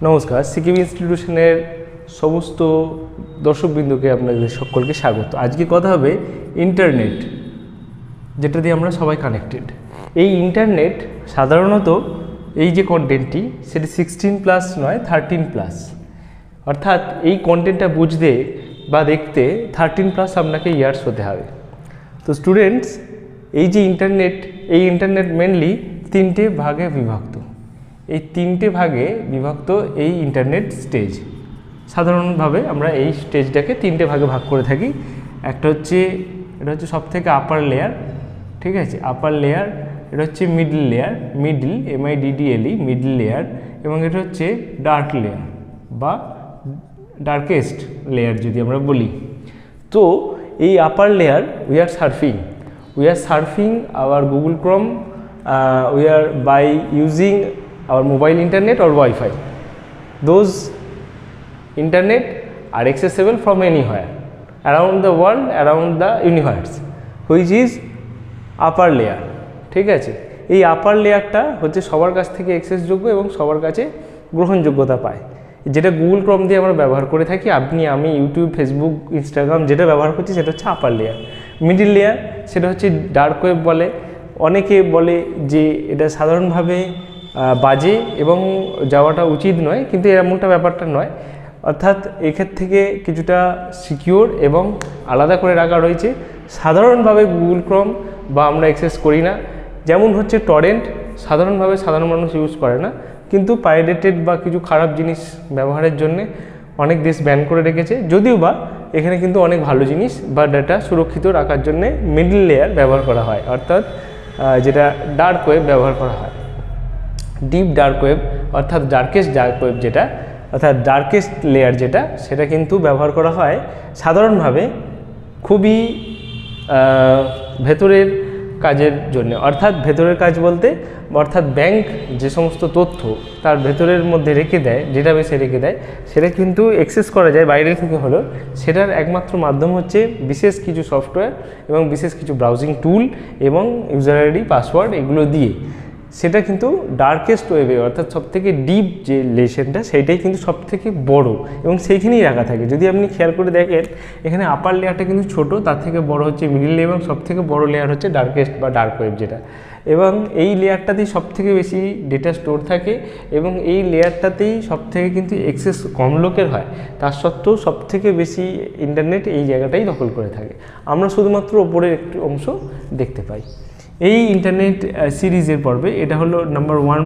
নমস্কার, সিকিম ইনস্টিটিউশনের সমস্ত দর্শকবৃন্দকে আপনাদের সকলকে স্বাগত। আজকে কথা হবে ইন্টারনেট, যেটা দিয়ে আমরা সবাই কানেক্টেড। এই ইন্টারনেট সাধারণত এই যে কন্টেন্টটি সেটি 16+ নয় 13+, অর্থাৎ এই কন্টেন্টটা বুঝতে বা দেখতে 13+ আপনাকে ইয়ার্স হতে হবে। তো স্টুডেন্টস, এই যে ইন্টারনেট মেনলি 3টে ভাগে বিভক্ত। এই 3টে ভাগে বিভক্ত এই ইন্টারনেট স্টেজ। সাধারণভাবে আমরা এই স্টেজটাকে 3টে ভাগে ভাগ করে থাকি। এটা হচ্ছে সব থেকে আপার লেয়ার, ঠিক আছে, আপার লেয়ার। এটা হচ্ছে middle layer, MIDDLE middle layer, এবং এটা হচ্ছে ডার্ক লেয়ার বা ডার্কেস্ট লেয়ার যদি আমরা বলি। তো এই upper layer we are surfing our Google Chrome, we are by using our mobile internet or Wi-Fi. Those internet are accessible from anywhere around the world, around the universe, which is upper layer, ঠিক আছে। এই আপার লেয়ারটা হচ্ছে সবার কাছ থেকে অ্যাক্সেসযোগ্য এবং সবার কাছে গ্রহণযোগ্যতা পায়, যেটা Google Chrome দিয়ে আমরা ব্যবহার করে থাকি। আমি ইউটিউব, ফেসবুক, ইনস্টাগ্রাম যেটা ব্যবহার করছি সেটা হচ্ছে আপার লেয়ার। মিডল লেয়ার সেটা হচ্ছে ডার্ক ওয়েব বলে। অনেকে বলে যে এটা সাধারণভাবে বাজে এবং যাওয়াটা উচিত নয়, কিন্তু এমনটা ব্যাপারটা নয়। অর্থাৎ এক্ষেত্র থেকে কিছুটা সিকিউর এবং আলাদা করে রাখা রয়েছে। সাধারণভাবে Google Chrome বা আমরা অ্যাক্সেস করি না। যেমন হচ্ছে টরেন্ট, সাধারণভাবে সাধারণ মানুষ ইউজ করে না, কিন্তু পাইরেটেড বা কিছু খারাপ জিনিস ব্যবহারের জন্য অনেক দেশ ব্যান করে রেখেছে। যদিও বা এখানে কিন্তু অনেক ভালো জিনিস বা ডাটা সুরক্ষিত রাখার জন্য মিডল লেয়ার ব্যবহার করা হয়, অর্থাৎ যেটা ডার্ক ওয়েব ব্যবহার করা হয়। ডিপ ডার্ক ওয়েব অর্থাৎ ডার্কেস্ট ডার্ক ওয়েব যেটা, অর্থাৎ ডার্কেস্ট লেয়ার যেটা, সেটা কিন্তু ব্যবহার করা হয় সাধারণভাবে খুবই ভেতরের কাজের জন্য। অর্থাৎ ভেতরের কাজ বলতে অর্থাৎ ব্যাংক যে সমস্ত তথ্য তার ভেতরের মধ্যে রেখে দেয়, ডেটাবেসে রেখে দেয়, সেটা কিন্তু অ্যাক্সেস করা যায় বাইরে থেকে হলেও। সেটার একমাত্র মাধ্যম হচ্ছে বিশেষ কিছু সফটওয়্যার এবং বিশেষ কিছু ব্রাউজিং টুল এবং ইউজার আইডি, পাসওয়ার্ড এগুলো দিয়ে। সেটা কিন্তু ডার্কেস্ট ওয়েবে অর্থাৎ সবথেকে ডিপ যে লেশনটা সেইটাই কিন্তু সবথেকে বড় এবং সেইখানেই রাখা থাকে। যদি আপনি খেয়াল করে দেখেন, এখানে আপার লেয়ারটা কিন্তু ছোট, তার থেকে বড় হচ্ছে মিডল লেয়ার এবং সবথেকে বড় লেয়ার হচ্ছে ডার্কেস্ট বা ডার্ক ওয়েব যেটা। এবং এই লেয়ারটাতেই সবথেকে বেশি ডেটা স্টোর থাকে এবং এই লেয়ারটাতেই সবথেকে কিন্তু অ্যাক্সেস কম লোকের হয়। তার সত্ত্বেও সবথেকে বেশি ইন্টারনেট এই জায়গাটাই দখল করে থাকে। আমরা শুধুমাত্র ওপরের একটি অংশ দেখতে পাই। এই ইন্টারনেট সিরিজের পর্বে এটা হলো নাম্বার 1।